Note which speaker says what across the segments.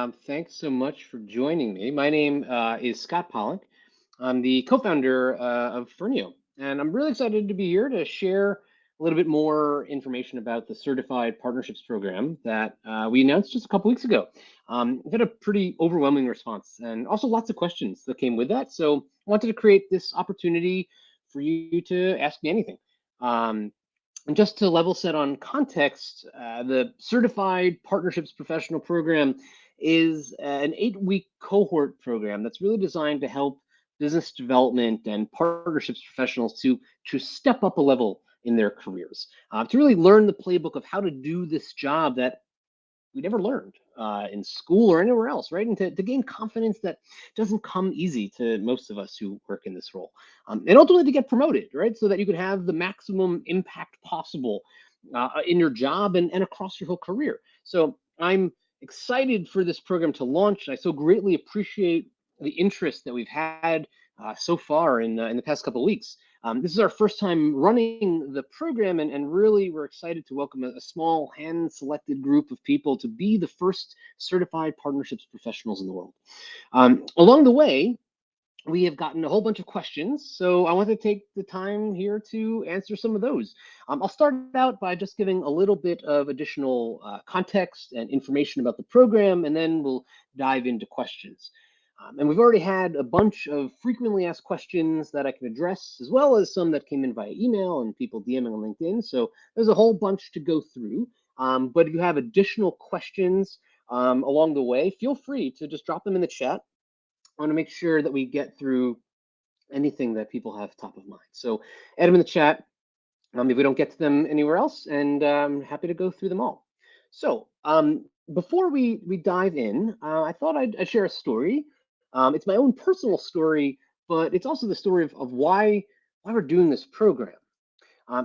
Speaker 1: Thanks so much for joining me. My name is Scott Pollack. I'm the co-founder of Firneo, and I'm really excited to be here to share a little bit more information about the Certified Partnerships Program that we announced just a couple weeks ago. We've had a pretty overwhelming response and also lots of questions that came with that. So I wanted to create this opportunity for you to ask me anything. Um, and just to level set on context, the Certified Partnerships Professional Program is an 8-week cohort program that's really designed to help business development and partnerships professionals to step up a level in their careers, to really learn the playbook of how to do this job that we never learned in school or anywhere else, right? And to gain confidence that doesn't come easy to most of us who work in this role. And ultimately to get promoted, right? So that you can have the maximum impact possible in your job and across your whole career. So I'm excited for this program to launch. I so greatly appreciate the interest that we've had so far in the past couple of weeks. This is our first time running the program, and really we're excited to welcome a small hand-selected group of people to be the first certified partnerships professionals in the world. Along the way, we have gotten a whole bunch of questions, so I want to take the time here to answer some of those. I'll start out by just giving a little bit of additional context and information about the program, and then we'll dive into questions. And we've already had a bunch of frequently asked questions that I can address, as well as some that came in via email and people DMing on LinkedIn. So there's a whole bunch to go through. But if you have additional questions along the way, feel free to just drop them in the chat. I want to make sure that we get through anything that people have top of mind. So add them in the chat if we don't get to them anywhere else, and I'm happy to go through them all. So before we dive in, I thought I'd share a story. It's my own personal story, but it's also the story of why we're doing this program.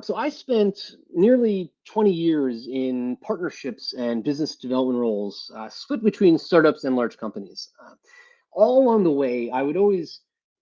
Speaker 1: So I spent nearly 20 years in partnerships and business development roles, split between startups and large companies. All along the way, I would always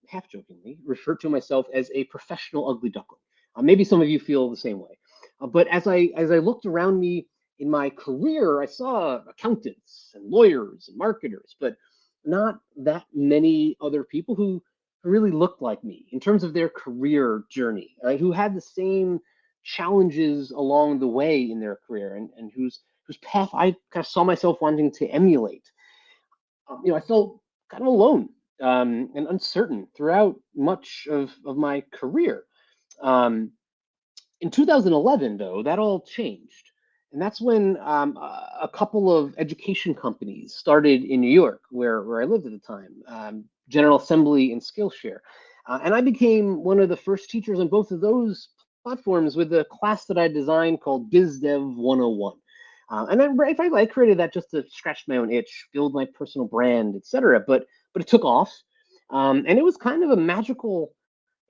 Speaker 1: half jokingly refer to myself as a professional ugly duckling. Maybe some of you feel the same way. But as I looked around me in my career, I saw accountants and lawyers and marketers, but not that many other people who really looked like me in terms of their career journey, right? Who had the same challenges along the way in their career and whose path I kind of saw myself wanting to emulate. I felt kind of alone and uncertain throughout much of my career. Um, in 2011, though, that all changed. And that's when a couple of education companies started in New York, where I lived at the time, General Assembly and Skillshare. And I became one of the first teachers on both of those platforms with a class that I designed called BizDev 101. Frankly, I created that just to scratch my own itch, build my personal brand, etc. But it took off, and it was kind of a magical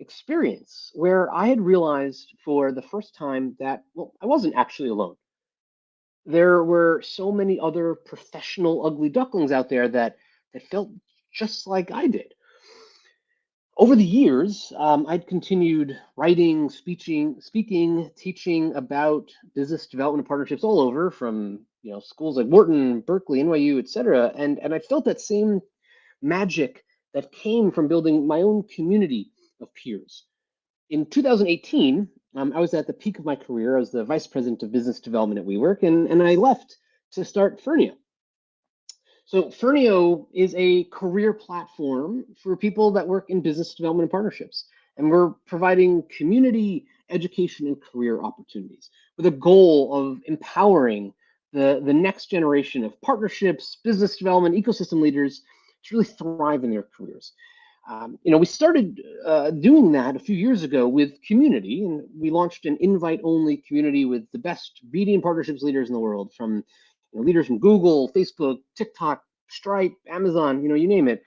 Speaker 1: experience where I had realized for the first time that, well, I wasn't actually alone. There were so many other professional ugly ducklings out there that felt just like I did. Over the years, I'd continued writing, speaking, teaching about business development partnerships all over, from schools like Wharton, Berkeley, NYU, etc. And I felt that same magic that came from building my own community of peers. In 2018, I was at the peak of my career. I was the vice president of business development at WeWork, and I left to start Firneo. So Firneo is a career platform for people that work in business development and partnerships. And we're providing community education and career opportunities with a goal of empowering the next generation of partnerships, business development, ecosystem leaders to really thrive in their careers. We started doing that a few years ago with community, and we launched an invite-only community with the best BD and partnerships leaders in the world, from leaders from Google, Facebook, TikTok, Stripe, Amazon, you name it.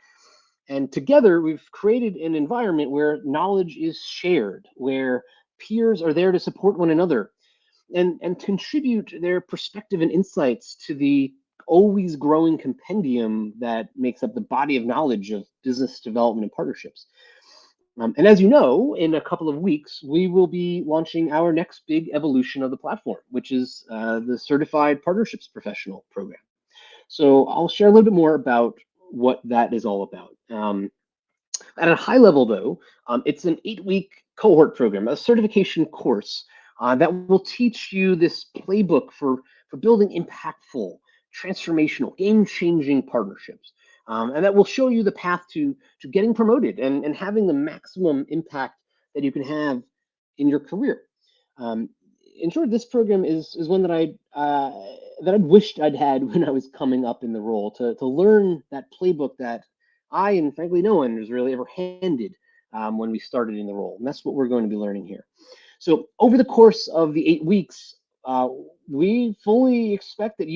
Speaker 1: And together, we've created an environment where knowledge is shared, where peers are there to support one another and contribute their perspective and insights to the always growing compendium that makes up the body of knowledge of business development and partnerships. And as you know, in a couple of weeks, we will be launching our next big evolution of the platform, which is the Certified Partnerships Professional Program. So I'll share a little bit more about what that is all about. At a high level, though, it's an 8 week cohort program, a certification course that will teach you this playbook for building impactful, transformational, game changing partnerships. And that will show you the path to getting promoted and having the maximum impact that you can have in your career. Um, in short, this program is one that I'd wished I'd had when I was coming up in the role to learn that playbook that I and frankly no one was really ever handed when we started in the role. And that's what we're going to be learning here. So over the course of the 8 weeks, uh, we fully expect that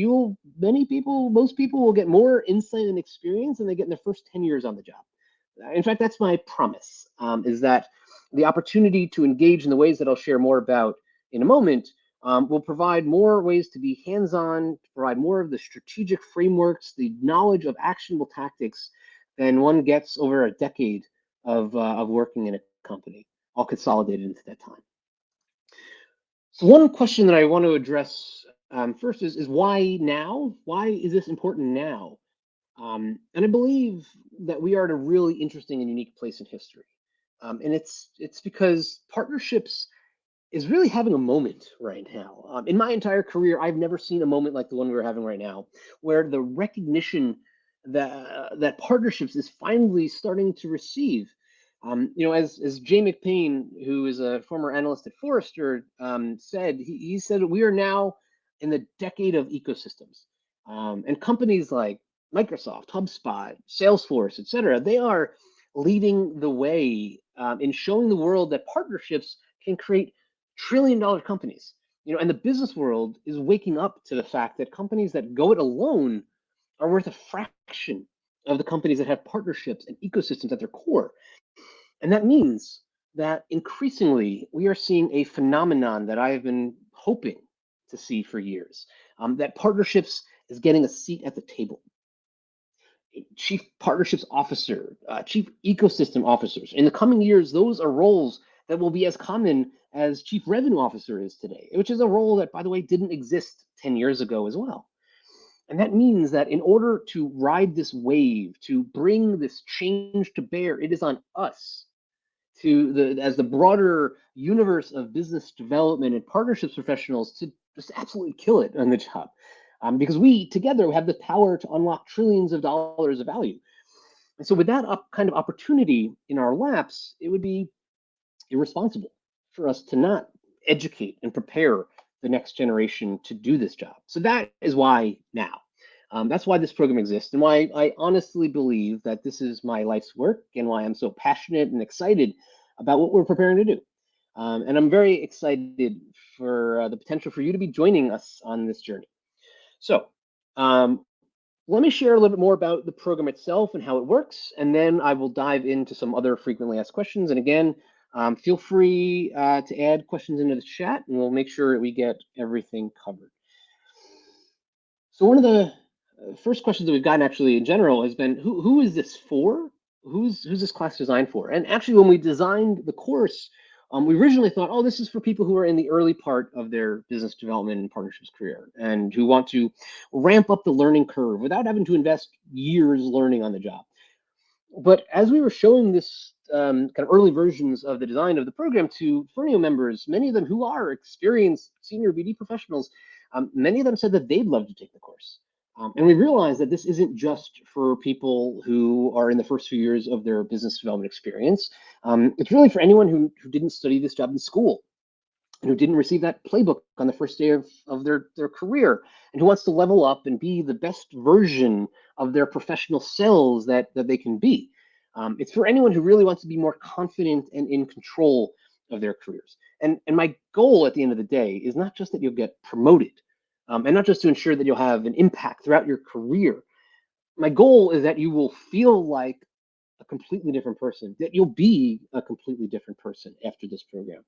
Speaker 1: most people will get more insight and experience than they get in their first 10 years on the job. In fact, that's my promise, is that the opportunity to engage in the ways that I'll share more about in a moment will provide more ways to be hands-on, to provide more of the strategic frameworks, the knowledge of actionable tactics than one gets over a decade of working in a company, all consolidated into that time. So one question that I want to address first is why now? Why is this important now? And I believe that we are at a really interesting and unique place in history. And it's because partnerships is really having a moment right now. In my entire career, I've never seen a moment like the one we're having right now, where the recognition that partnerships is finally starting to receive. As Jay McPain, who is a former analyst at Forrester, said, he said we are now in the decade of ecosystems, and companies like Microsoft, HubSpot, Salesforce, et cetera, they are leading the way in showing the world that partnerships can create trillion-dollar companies. And the business world is waking up to the fact that companies that go it alone are worth a fraction of the companies that have partnerships and ecosystems at their core. And that means that increasingly we are seeing a phenomenon that I have been hoping to see for years, that partnerships is getting a seat at the table. Chief partnerships officer, chief ecosystem officers. In the coming years, those are roles that will be as common as chief revenue officer is today, which is a role that, by the way, didn't exist 10 years ago as well. And that means that in order to ride this wave, to bring this change to bear, it is on us as the broader universe of business development and partnerships professionals to just absolutely kill it on the job. Because we together have the power to unlock trillions of dollars of value. And so with that kind of opportunity in our laps, it would be irresponsible for us to not educate and prepare the next generation to do this job. So that is why now. That's why this program exists and why I honestly believe that this is my life's work and why I'm so passionate and excited about what we're preparing to do. And I'm very excited for the potential for you to be joining us on this journey. So um, let me share a little bit more about the program itself and how it works, and then I will dive into some other frequently asked questions. And again, feel free to add questions into the chat, and we'll make sure that we get everything covered. So one of the first questions that we've gotten actually in general has been, who is this for? Who's this class designed for? And actually, when we designed the course, we originally thought, oh, this is for people who are in the early part of their business development and partnerships career and who want to ramp up the learning curve without having to invest years learning on the job. But as we were showing this kind of early versions of the design of the program to Firneo members, many of them who are experienced senior BD professionals, many of them said that they'd love to take the course. And we realized that this isn't just for people who are in the first few years of their business development experience. It's really for anyone who didn't study this job in school and who didn't receive that playbook on the first day of their career and who wants to level up and be the best version of their professional selves that they can be. It's for anyone who really wants to be more confident and in control of their careers. And my goal at the end of the day is not just that you'll get promoted, and not just to ensure that you'll have an impact throughout your career. My goal is that you will feel like a completely different person, that you'll be a completely different person after this program.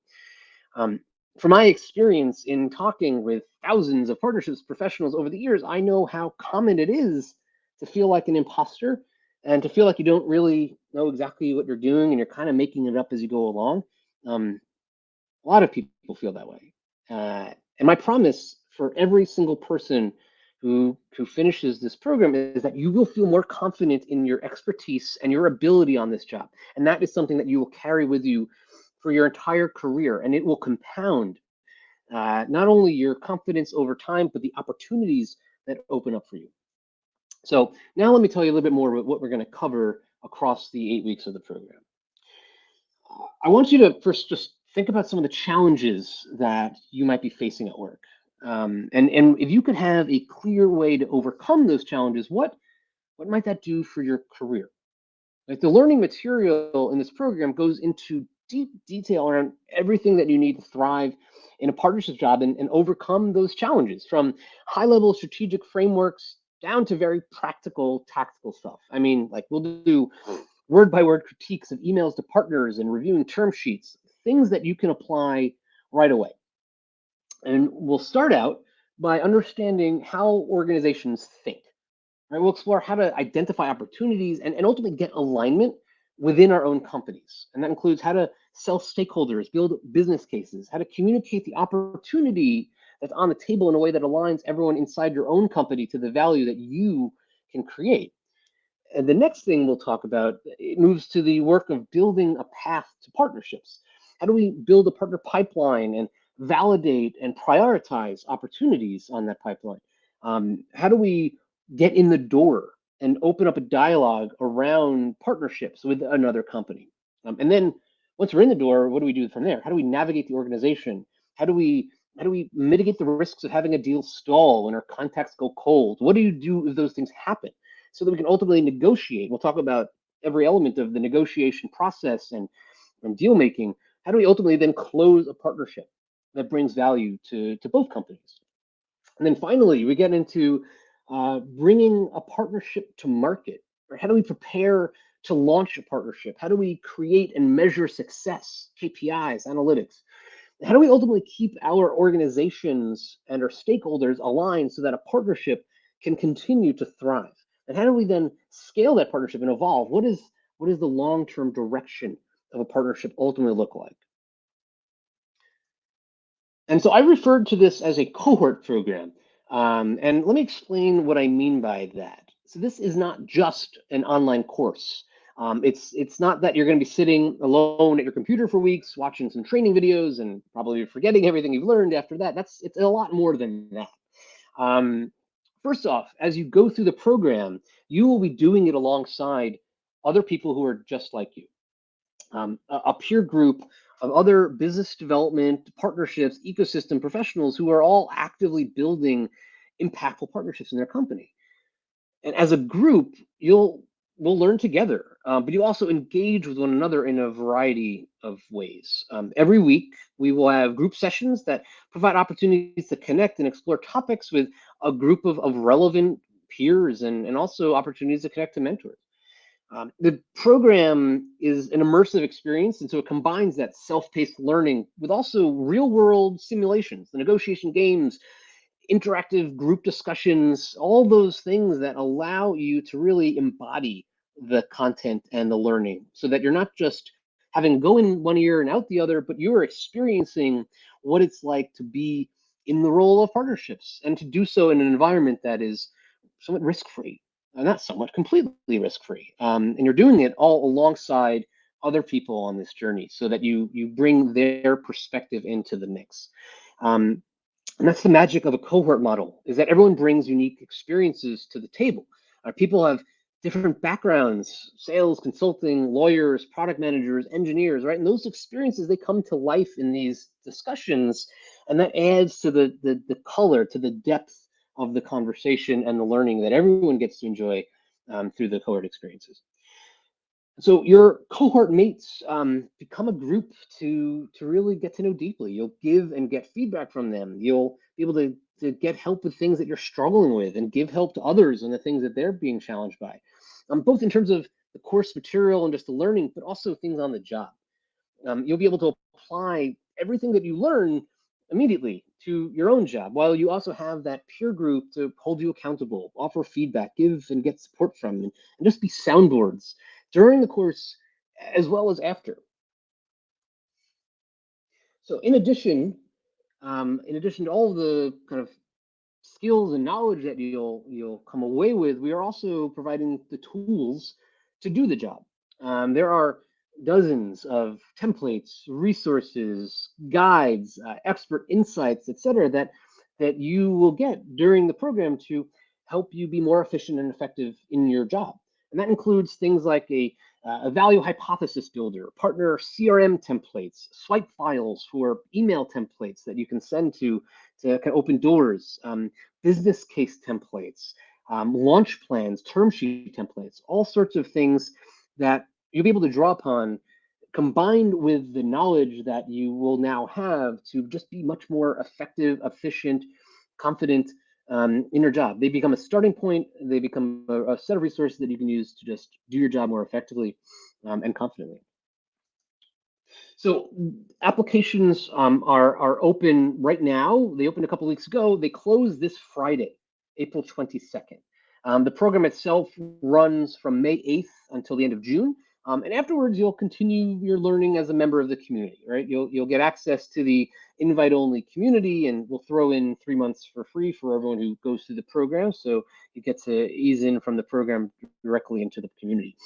Speaker 1: From my experience in talking with thousands of partnerships professionals over the years, I know how common it is to feel like an imposter and to feel like you don't really know exactly what you're doing and you're kind of making it up as you go along. A lot of people feel that way. And my promise for every single person who finishes this program is that you will feel more confident in your expertise and your ability on this job. And that is something that you will carry with you for your entire career, and it will compound not only your confidence over time, but the opportunities that open up for you. So now let me tell you a little bit more about what we're going to cover across the 8 weeks of the program. I want you to first just think about some of the challenges that you might be facing at work. And if you could have a clear way to overcome those challenges, what might that do for your career? Like the learning material in this program goes into deep detail around everything that you need to thrive in a partnership job and overcome those challenges, from high level strategic frameworks down to very practical tactical stuff. I mean, like we'll do word by word critiques of emails to partners and reviewing term sheets, things that you can apply right away. And we'll start out by understanding how organizations think. Right? We'll explore how to identify opportunities and ultimately get alignment within our own companies. And that includes how to sell stakeholders, build business cases, how to communicate the opportunity that's on the table in a way that aligns everyone inside your own company to the value that you can create. And the next thing we'll talk about, it moves to the work of building a path to partnerships. How do we build a partner pipeline and validate and prioritize opportunities on that pipeline? How do we get in the door and open up a dialogue around partnerships with another company? And then once we're in the door, what do we do from there? How do we navigate the organization? How do we mitigate the risks of having a deal stall when our contacts go cold? What do you do if those things happen, so that we can ultimately negotiate? We'll talk about every element of the negotiation process and deal making. How do we ultimately then close a partnership that brings value to both companies? And then finally, we get into bringing a partnership to market. Or how do we prepare to launch a partnership? How do we create and measure success, KPIs, analytics? How do we ultimately keep our organizations and our stakeholders aligned so that a partnership can continue to thrive? And how do we then scale that partnership and evolve? What is the long-term direction of a partnership ultimately look like? And so I referred to this as a cohort program. And let me explain what I mean by that. So this is not just an online course. It's not that you're going to be sitting alone at your computer for weeks watching some training videos and probably forgetting everything you've learned after that. It's a lot more than that. Um, First off, as you go through the program, you will be doing it alongside other people who are just like you, a peer group of other business development, partnerships, ecosystem professionals who are all actively building impactful partnerships in their company. And as a group, we'll learn together, but you also engage with one another in a variety of ways. Every week, we will have group sessions that provide opportunities to connect and explore topics with a group of relevant peers, and also opportunities to connect to mentors. The program is an immersive experience, and so it combines that self-paced learning with also real-world simulations, the negotiation games, interactive group discussions, all those things that allow you to really embody the content and the learning, so that you're not just having go in one ear and out the other, but you're experiencing what it's like to be in the role of partnerships and to do so in an environment that is somewhat risk-free, not somewhat, completely risk-free. And you're doing it all alongside other people on this journey, so that you bring their perspective into the mix. Um, and that's the magic of a cohort model, is that everyone brings unique experiences to the table. People have different backgrounds: sales, consulting, lawyers, product managers, engineers, right? And those experiences, they come to life in these discussions, and that adds to the color, to the depth of the conversation and the learning that everyone gets to enjoy through the cohort experiences. So your cohort mates become a group to really get to know deeply. You'll give and get feedback from them. You'll be able to get help with things that you're struggling with, and give help to others on the things that they're being challenged by, both in terms of the course material and just the learning, but also things on the job. You'll be able to apply everything that you learn immediately to your own job, while you also have that peer group to hold you accountable, offer feedback, give and get support from, and just be soundboards during the course as well as after. So in addition to all of the kind of skills and knowledge that you'll come away with, we are also providing the tools to do the job. There are dozens of templates, resources, guides, expert insights, etc., that you will get during the program to help you be more efficient and effective in your job. And that includes things like a value hypothesis builder, partner CRM templates, swipe files for email templates that you can send to kind of open doors, business case templates, launch plans, term sheet templates, all sorts of things that you'll be able to draw upon, combined with the knowledge that you will now have to just be much more effective, efficient, confident in your job. They become a starting point. They become a set of resources that you can use to just do your job more effectively and confidently. So applications are open right now. They opened a couple weeks ago. They close this Friday, April 22nd. The program itself runs from May 8th until the end of June. And afterwards, you'll continue your learning as a member of the community, right? You'll get access to the invite-only community, and we'll throw in 3 months for free for everyone who goes through the program. So you get to ease in from the program directly into the community.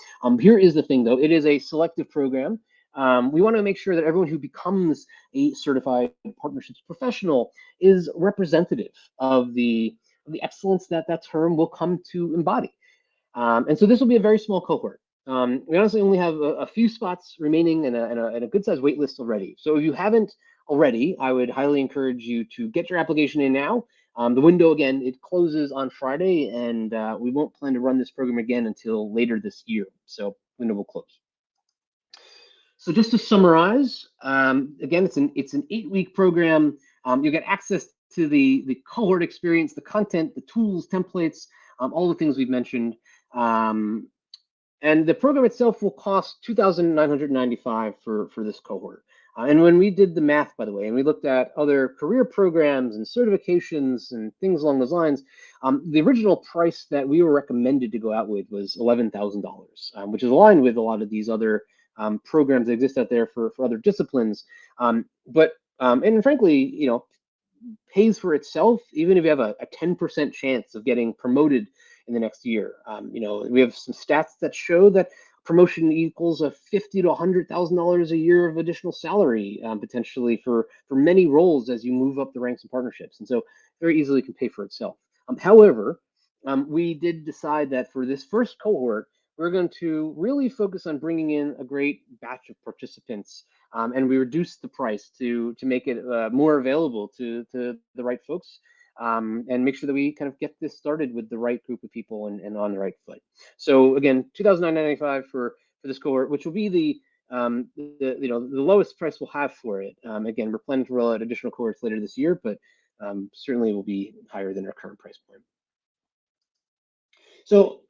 Speaker 1: Here is the thing, though. It is a selective program. We want to make sure that everyone who becomes a certified partnerships professional is representative of the excellence that that term will come to embody. And so this will be a very small cohort. We honestly only have a few spots remaining and a good sized wait list already. So if you haven't already, I would highly encourage you to get your application in now. The window, again, it closes on Friday, and we won't plan to run this program again until later this year. So window will close. So just to summarize, again, it's an 8-week program. You'll get access to the cohort experience, the content, the tools, templates, all the things we've mentioned. And the program itself will cost $2,995 for this cohort. And when we did the math, by the way, and we looked at other career programs and certifications and things along those lines, the original price that we were recommended to go out with was $11,000, which is aligned with a lot of these other programs that exist out there for other disciplines. And frankly, pays for itself, even if you have a 10% chance of getting promoted in the next year. We have some stats that show that promotion equals a $50,000 to $100,000 a year of additional salary, potentially for many roles as you move up the ranks in partnerships. And so very easily can pay for itself. However, we did decide that for this first cohort, we're going to really focus on bringing in a great batch of participants, and we reduced the price to make it more available to the right folks, and make sure that we kind of get this started with the right group of people and on the right foot. So again, $2,995 for this cohort, which will be the lowest price we'll have for it. Again, we're planning to roll out additional cohorts later this year, but certainly will be higher than our current price point. So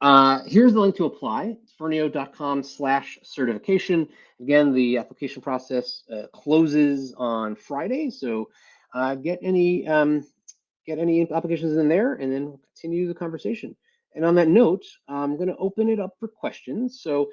Speaker 1: here's the link to apply. It's Firneo.com/certification. Again, the application process closes on Friday. So get any applications in there, and then we'll continue the conversation. And on that note, I'm going to open it up for questions. So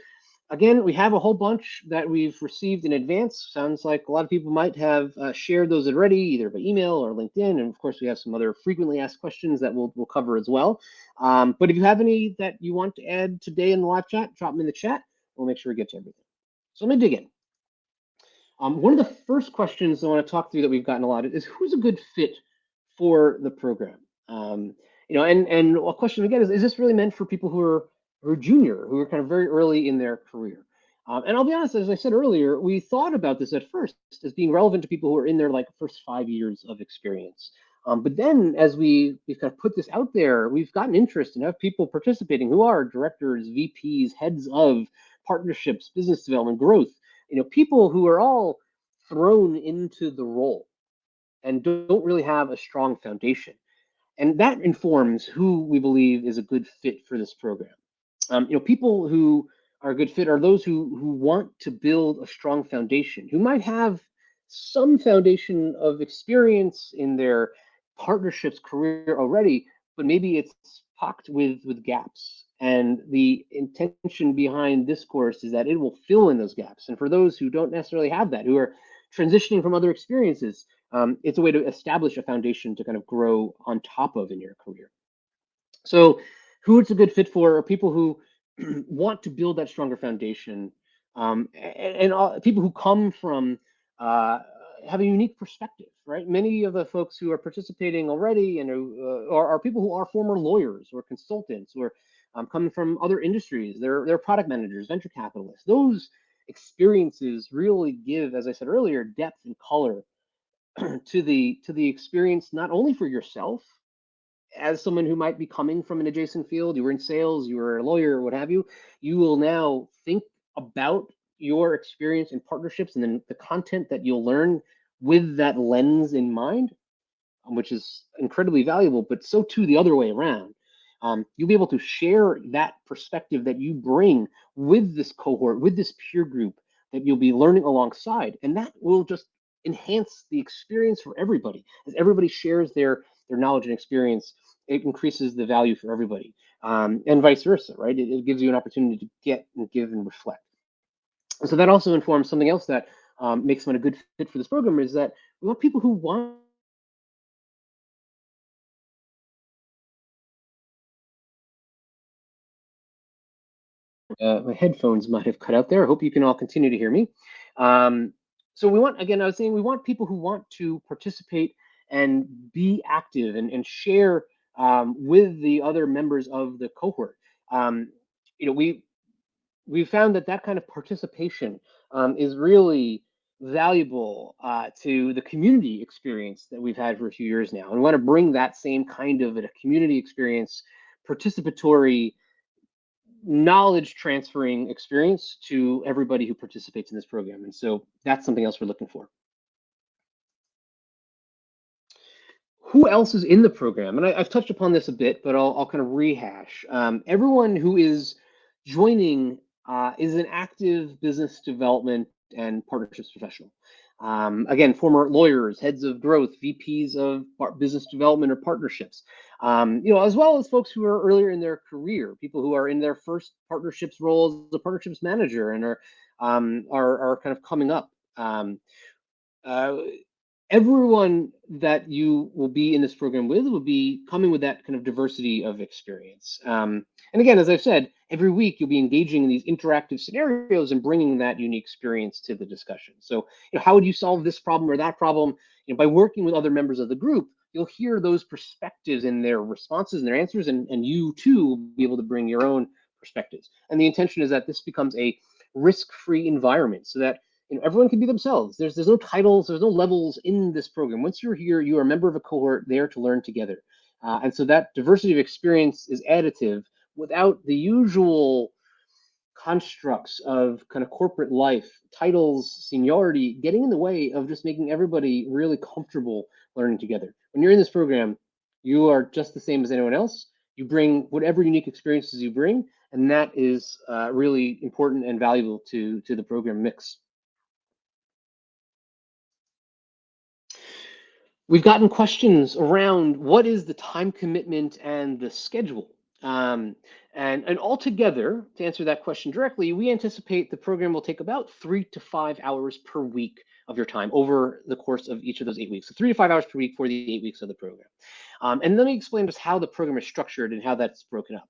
Speaker 1: again, we have a whole bunch that we've received in advance. Sounds like a lot of people might have shared those already, either by email or LinkedIn. And of course, we have some other frequently asked questions that we'll cover as well. But if you have any that you want to add today in the live chat, drop them in the chat. We'll make sure we get to everything. So let me dig in. One of the first questions I want to talk through that we've gotten a lot is who's a good fit for the program? And a question again is this really meant for people who are junior, who are kind of very early in their career? And I'll be honest, as I said earlier, we thought about this at first as being relevant to people who are in their first 5 years of experience. But then as we've kind of put this out there, we've gotten interest and have people participating who are directors, VPs, heads of partnerships, business development, growth, people who are all thrown into the role and don't really have a strong foundation. And that informs who we believe is a good fit for this program. People who are a good fit are those who want to build a strong foundation, who might have some foundation of experience in their partnerships career already, but maybe it's pocked with gaps. And the intention behind this course is that it will fill in those gaps. And for those who don't necessarily have that, who are transitioning from other experiences, It's a way to establish a foundation to kind of grow on top of in your career. So, who it's a good fit for are people who want to build that stronger foundation, and people who come from uh, have a unique perspective, right? Many of the folks who are participating already and are people who are former lawyers or consultants or coming from other industries. They're product managers, venture capitalists. Those experiences really give, as I said earlier, depth and color to the experience, not only for yourself as someone who might be coming from an adjacent field, you were in sales, you were a lawyer, what have you, you will now think about your experience in partnerships and then the content that you'll learn with that lens in mind, which is incredibly valuable, but so too the other way around. You'll be able to share that perspective that you bring with this cohort, with this peer group that you'll be learning alongside. And that will just enhance the experience for everybody. As everybody shares their knowledge and experience, it increases the value for everybody. And vice versa, right? It gives you an opportunity to get and give and reflect. So that also informs something else that makes them a good fit for this program is that we want people who want my headphones might have cut out there. I hope you can all continue to hear me. Um, so we want, again, I was saying we want people who want to participate and be active and share with the other members of the cohort. Um, you know, we found that that kind of participation is really valuable to the community experience that we've had for a few years now. And we want to bring that same kind of a community experience, participatory knowledge transferring experience to everybody who participates in this program. And so that's something else we're looking for. Who else is in the program? And I've touched upon this a bit, but I'll kind of rehash. Everyone who is joining is an active business development and partnerships professional. Again, former lawyers, heads of growth, VPs of business development or partnerships, as well as folks who are earlier in their career, people who are in their first partnerships role as a partnerships manager and are kind of coming up. Uh, Everyone that you will be in this program with will be coming with that kind of diversity of experience. And again, as I've said, every week you'll be engaging in these interactive scenarios and bringing that unique experience to the discussion. So, how would you solve this problem or that problem? By working with other members of the group, you'll hear those perspectives in their responses and their answers, and you too will be able to bring your own perspectives. And the intention is that this becomes a risk-free environment so that everyone can be themselves. There's no titles, there's no levels in this program. Once you're here, you are a member of a cohort there to learn together. And so that diversity of experience is additive without the usual constructs of kind of corporate life, titles, seniority, getting in the way of just making everybody really comfortable learning together. When you're in this program, you are just the same as anyone else. You bring whatever unique experiences you bring, and that is really important and valuable to the program mix. We've gotten questions around what is the time commitment and the schedule. Um, and altogether, to answer that question directly, we anticipate the program will take about 3 to 5 hours per week of your time over the course of each of those 8 weeks. So 3 to 5 hours per week for the 8 weeks of the program. And let me explain just how the program is structured and how that's broken up.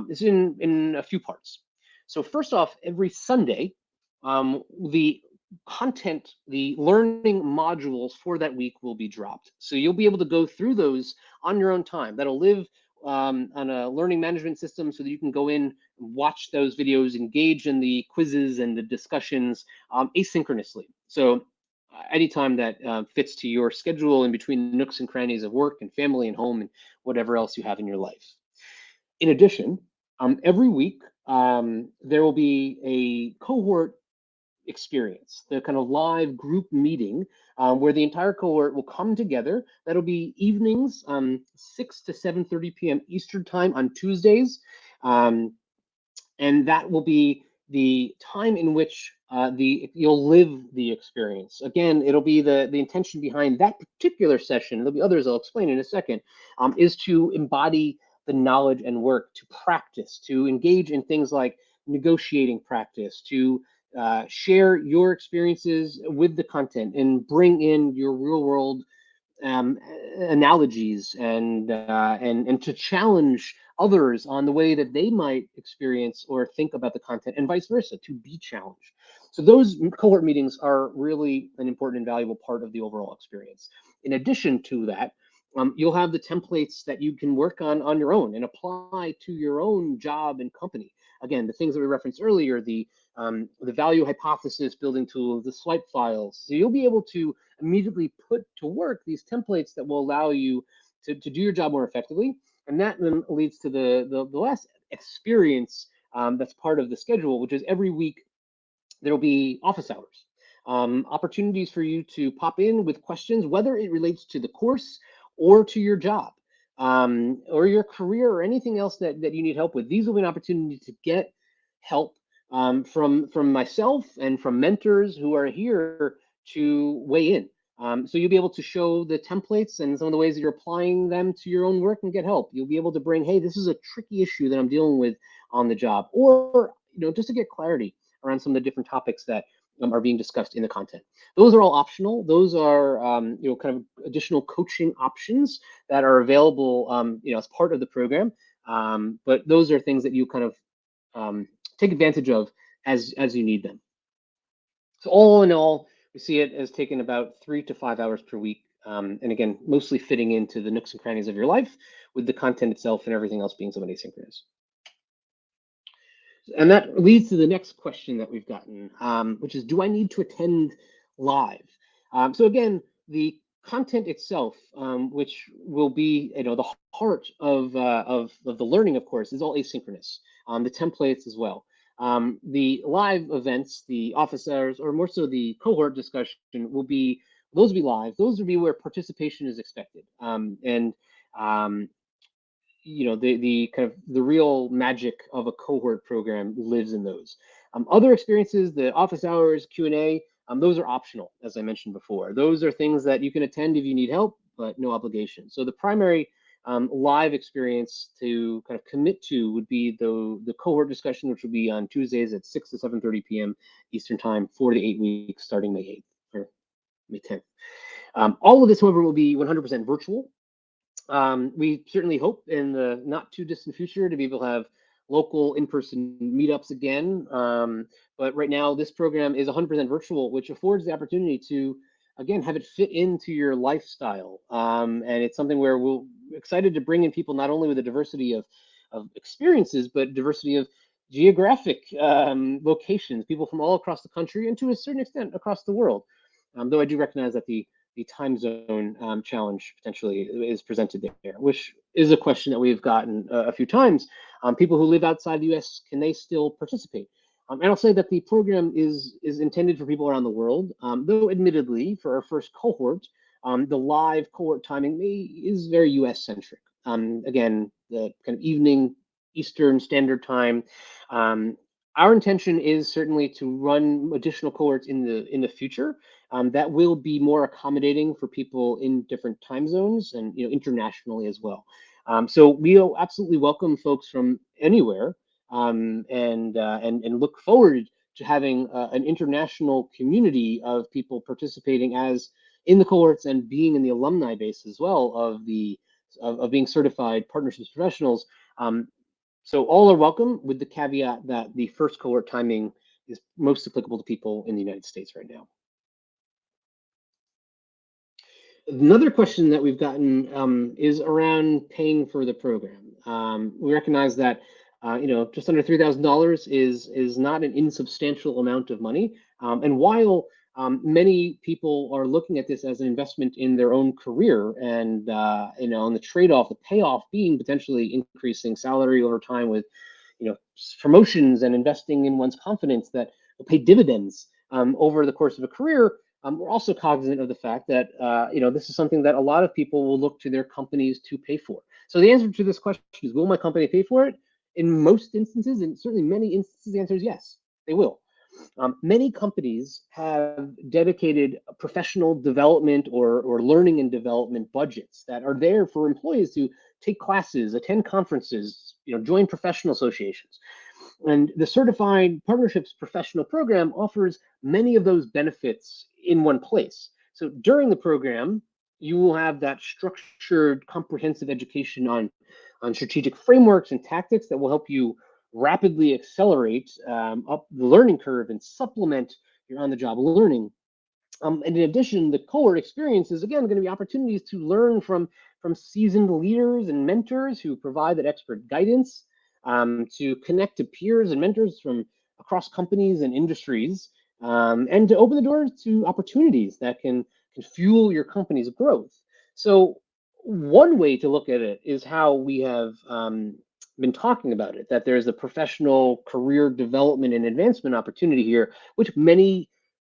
Speaker 1: It's in a few parts. So first off, every Sunday, the content, the learning modules for that week will be dropped. So you'll be able to go through those on your own time. That'll live on a learning management system so that you can go in, watch those videos, engage in the quizzes and the discussions asynchronously. So anytime that fits to your schedule in between the nooks and crannies of work and family and home and whatever else you have in your life. In addition, every week there will be a cohort experience, the kind of live group meeting where the entire cohort will come together. That'll be evenings, 6 to 7:30 p.m. Eastern time on Tuesdays. And that will be the time in which you'll live the experience. Again, it'll be the intention behind that particular session. There'll be others I'll explain in a second. Is to embody the knowledge and work, to practice, to engage in things like negotiating practice, to share your experiences with the content and bring in your real world um, analogies and to challenge others on the way that they might experience or think about the content, and vice versa, to be challenged. So those cohort meetings are really an important and valuable part of the overall experience. In addition to that, you'll have the templates that you can work on your own and apply to your own job and company. Again, the things that we referenced earlier, the value hypothesis building tools, the swipe files. So you'll be able to immediately put to work these templates that will allow you to do your job more effectively. And that then leads to the last experience that's part of the schedule, which is every week there'll be office hours, opportunities for you to pop in with questions, whether it relates to the course or to your job, or your career or anything else that you need help with. These will be an opportunity to get help from myself and from mentors who are here to weigh in. So you'll be able to show the templates and some of the ways that you're applying them to your own work and get help. You'll be able to bring, hey, this is a tricky issue that I'm dealing with on the job, or just to get clarity around some of the different topics that are being discussed in the content. Those are all optional. Those are kind of additional coaching options that are available as part of the program. But those are things that you kind of take advantage of as you need them. So all in all, we see it as taking about 3 to 5 hours per week. And again, mostly fitting into the nooks and crannies of your life, with the content itself and everything else being somewhat asynchronous. And that leads to the next question that we've gotten, which is, do I need to attend live? So again, the content itself, which will be the heart of the learning, of course, is all asynchronous. The templates as well. The live events, the office hours, or more so the cohort discussion, those will be live. Those will be where participation is expected. And the kind of the real magic of a cohort program lives in those. Other experiences, the office hours, Q&A, those are optional, as I mentioned before. Those are things that you can attend if you need help, but no obligation. So the primary live experience to kind of commit to would be the cohort discussion, which will be on Tuesdays at 6 to 7:30 p.m. Eastern Time, 4 to 8 weeks, starting May 8th or May 10th. All of this, however, will be 100% virtual. We certainly hope in the not too distant future to be able to have local in-person meetups again. But right now, this program is 100% virtual, which affords the opportunity to, again, have it fit into your lifestyle. And it's something where we're excited to bring in people not only with a diversity of experiences, but diversity of geographic locations, people from all across the country and to a certain extent across the world. Though I do recognize that the time zone challenge potentially is presented there, which is a question that we've gotten a few times. People who live outside the US, can they still participate? And I'll say that the program is intended for people around the world, though admittedly for our first cohort, the live cohort timing is very US centric. Again, the kind of evening Eastern Standard Time. Our intention is certainly to run additional cohorts in the future that will be more accommodating for people in different time zones and internationally as well. So we'll absolutely welcome folks from anywhere, and look forward to having an international community of people participating as in the cohorts and being in the alumni base as well of being certified partnerships professionals. So all are welcome, with the caveat that the first cohort timing is most applicable to people in the United States right now. Another question that we've gotten is around paying for the program. We recognize that just under $3,000 is not an insubstantial amount of money, and while many people are looking at this as an investment in their own career, and on the trade-off, the payoff being potentially increasing salary over time with promotions and investing in one's confidence that will pay dividends over the course of a career. We're also cognizant of the fact that this is something that a lot of people will look to their companies to pay for. So the answer to this question is, will my company pay for it? In most instances, and certainly many instances, the answer is yes, they will. Many companies have dedicated professional development or learning and development budgets that are there for employees to take classes, attend conferences, join professional associations. And the Certified Partnerships Professional Program offers many of those benefits in one place. So during the program, you will have that structured, comprehensive education on strategic frameworks and tactics that will help you rapidly accelerate up the learning curve and supplement your on-the-job learning. And in addition, the cohort experience is again going to be opportunities to learn from seasoned leaders and mentors who provide that expert guidance, to connect to peers and mentors from across companies and industries, and to open the doors to opportunities that can fuel your company's growth. So one way to look at it is how we have been talking about it, that there's a professional career development and advancement opportunity here, which many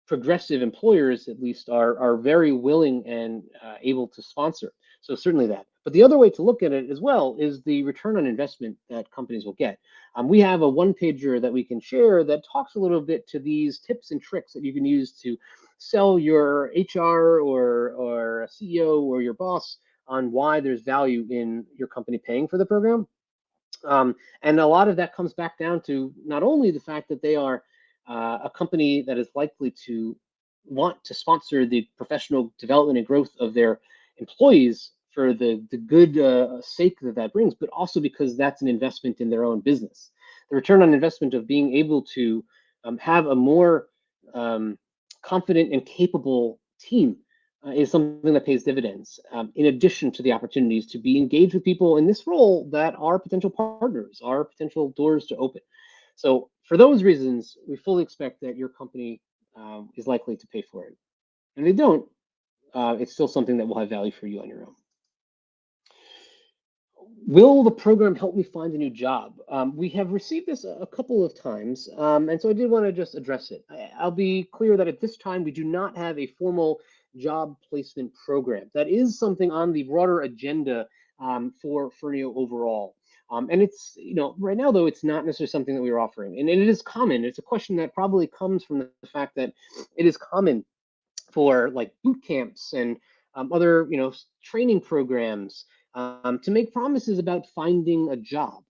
Speaker 1: progressive employers at least are very willing and able to sponsor. So certainly that. But the other way to look at it as well is the return on investment that companies will get. We have a one pager that we can share that talks a little bit to these tips and tricks that you can use to sell your HR or a CEO or your boss on why there's value in your company paying for the program. And a lot of that comes back down to not only the fact that they are a company that is likely to want to sponsor the professional development and growth of their employees for the good sake that that brings, but also because that's an investment in their own business. The return on investment of being able to have a more confident and capable team is something that pays dividends, in addition to the opportunities to be engaged with people in this role that are potential partners, are potential doors to open. So for those reasons, we fully expect that your company is likely to pay for it. And if they don't, it's still something that will have value for you on your own. Will the program help me find a new job? We have received this a couple of times, and so I did want to just address it. I'll be clear that at this time, we do not have a formal job placement program. That is something on the broader agenda for Firneo overall. And it's, right now, though, it's not necessarily something that we are offering. And it is common. It's a question that probably comes from the fact that it is common for like boot camps and other training programs to make promises about finding a job.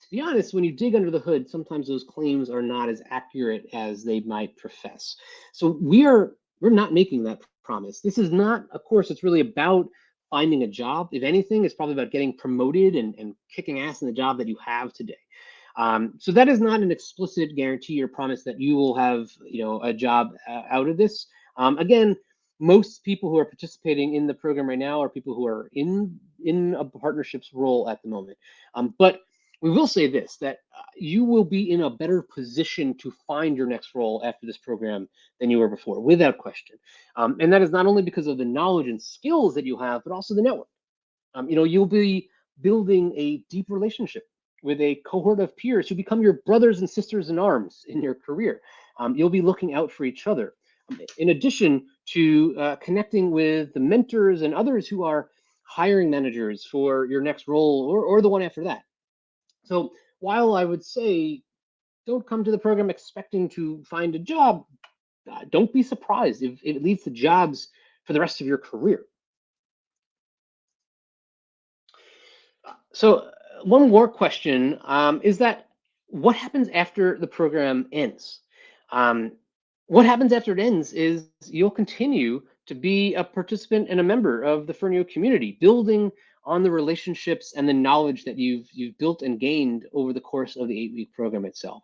Speaker 1: To be honest, when you dig under the hood, sometimes those claims are not as accurate as they might profess. So we're not making that promise. This is not a course that's really about finding a job. If anything, it's probably about getting promoted and kicking ass in the job that you have today. So that is not an explicit guarantee or promise that you will have, a job out of this. Again, most people who are participating in the program right now are people who are in a partnerships role at the moment. But we will say this, that you will be in a better position to find your next role after this program than you were before, without question. And that is not only because of the knowledge and skills that you have, but also the network. You'll be building a deep relationship with a cohort of peers who become your brothers and sisters in arms in your career. You'll be looking out for each other. In addition to connecting with the mentors and others who are hiring managers for your next role or the one after that. So while I would say don't come to the program expecting to find a job, don't be surprised if it leads to jobs for the rest of your career. So one more question is that what happens after the program ends? Um, what happens after it ends is you'll continue to be a participant and a member of the Firneo community, building on the relationships and the knowledge that you've built and gained over the course of the 8-week program itself.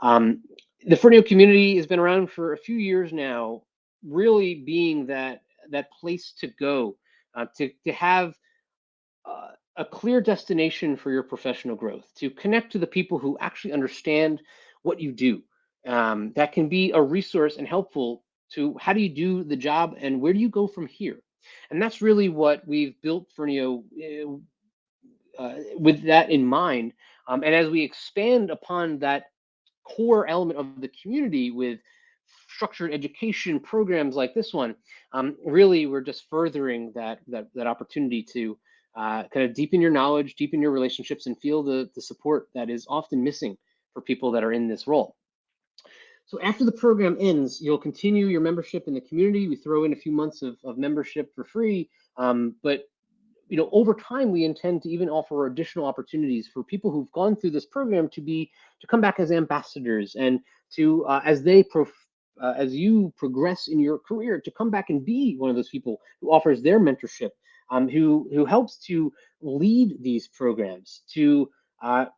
Speaker 1: The Firneo community has been around for a few years now, really being that place to go to have a clear destination for your professional growth, to connect to the people who actually understand what you do. That can be a resource and helpful to how do you do the job and where do you go from here. And that's really what we've built Firneo with that in mind. And as we expand upon that core element of the community with structured education programs like this one, really we're just furthering that opportunity to kind of deepen your knowledge, deepen your relationships, and feel the support that is often missing for people that are in this role. So after the program ends, you'll continue your membership in the community. We throw in a few months of membership for free, but over time, we intend to even offer additional opportunities for people who've gone through this program to come back as ambassadors and to as you progress in your career, to come back and be one of those people who offers their mentorship, who helps to lead these programs, to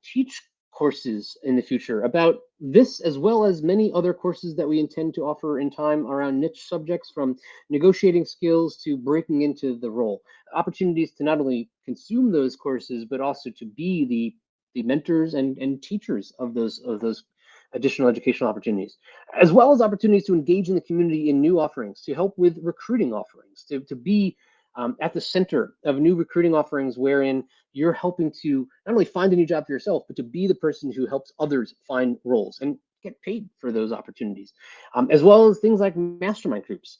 Speaker 1: teach courses in the future about this, as well as many other courses that we intend to offer in time around niche subjects, from negotiating skills to breaking into the role. Opportunities to not only consume those courses, but also to be the mentors and teachers of those additional educational opportunities, as well as opportunities to engage in the community in new offerings, to help with recruiting offerings, to be at the center of new recruiting offerings, wherein you're helping to not only find a new job for yourself, but to be the person who helps others find roles and get paid for those opportunities, as well as things like mastermind groups.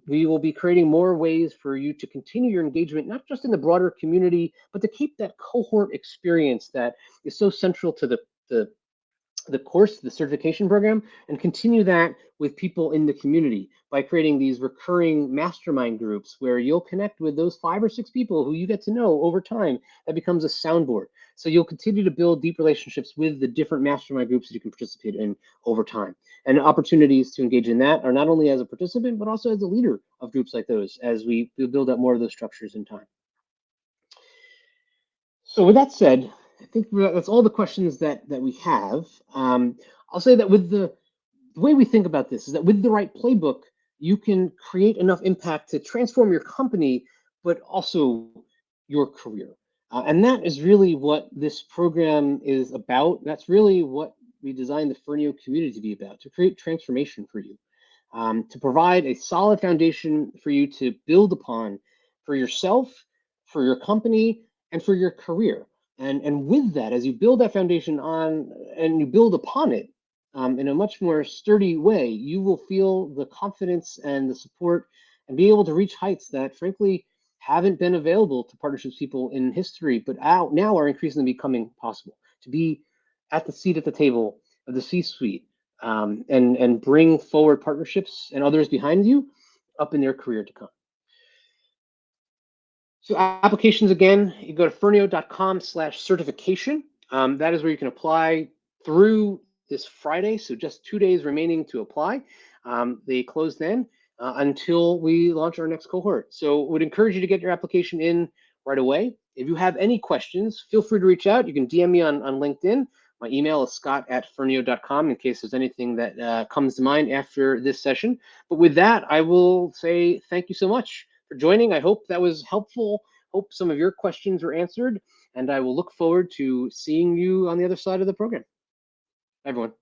Speaker 1: We will be creating more ways for you to continue your engagement, not just in the broader community, but to keep that cohort experience that is so central to the course, the certification program, and continue that with people in the community by creating these recurring mastermind groups where you'll connect with those 5 or 6 people who you get to know over time. That becomes a soundboard. So you'll continue to build deep relationships with the different mastermind groups that you can participate in over time. And opportunities to engage in that are not only as a participant, but also as a leader of groups like those as we build up more of those structures in time. So with that said, I think that's all the questions that we have. I'll say that with the way we think about this is that with the right playbook, you can create enough impact to transform your company, but also your career. And that is really what this program is about. That's really what we designed the Firneo community to be about, to create transformation for you, to provide a solid foundation for you to build upon for yourself, for your company, and for your career. And with that, as you build that foundation on and you build upon it, in a much more sturdy way, you will feel the confidence and the support and be able to reach heights that, frankly, haven't been available to partnerships people in history, but now are increasingly becoming possible. To be at the seat at the table of the C-suite, and bring forward partnerships and others behind you up in their career to come. So applications, again, you go to ferneo.com/certification. That is where you can apply through this Friday. So just 2 days remaining to apply. They close then until we launch our next cohort. So would encourage you to get your application in right away. If you have any questions, feel free to reach out. You can DM me on LinkedIn. My email is scott@ferneo.com in case there's anything that comes to mind after this session. But with that, I will say thank you so much for joining. I hope that was helpful. Hope some of your questions were answered, and I will look forward to seeing you on the other side of the program. Everyone.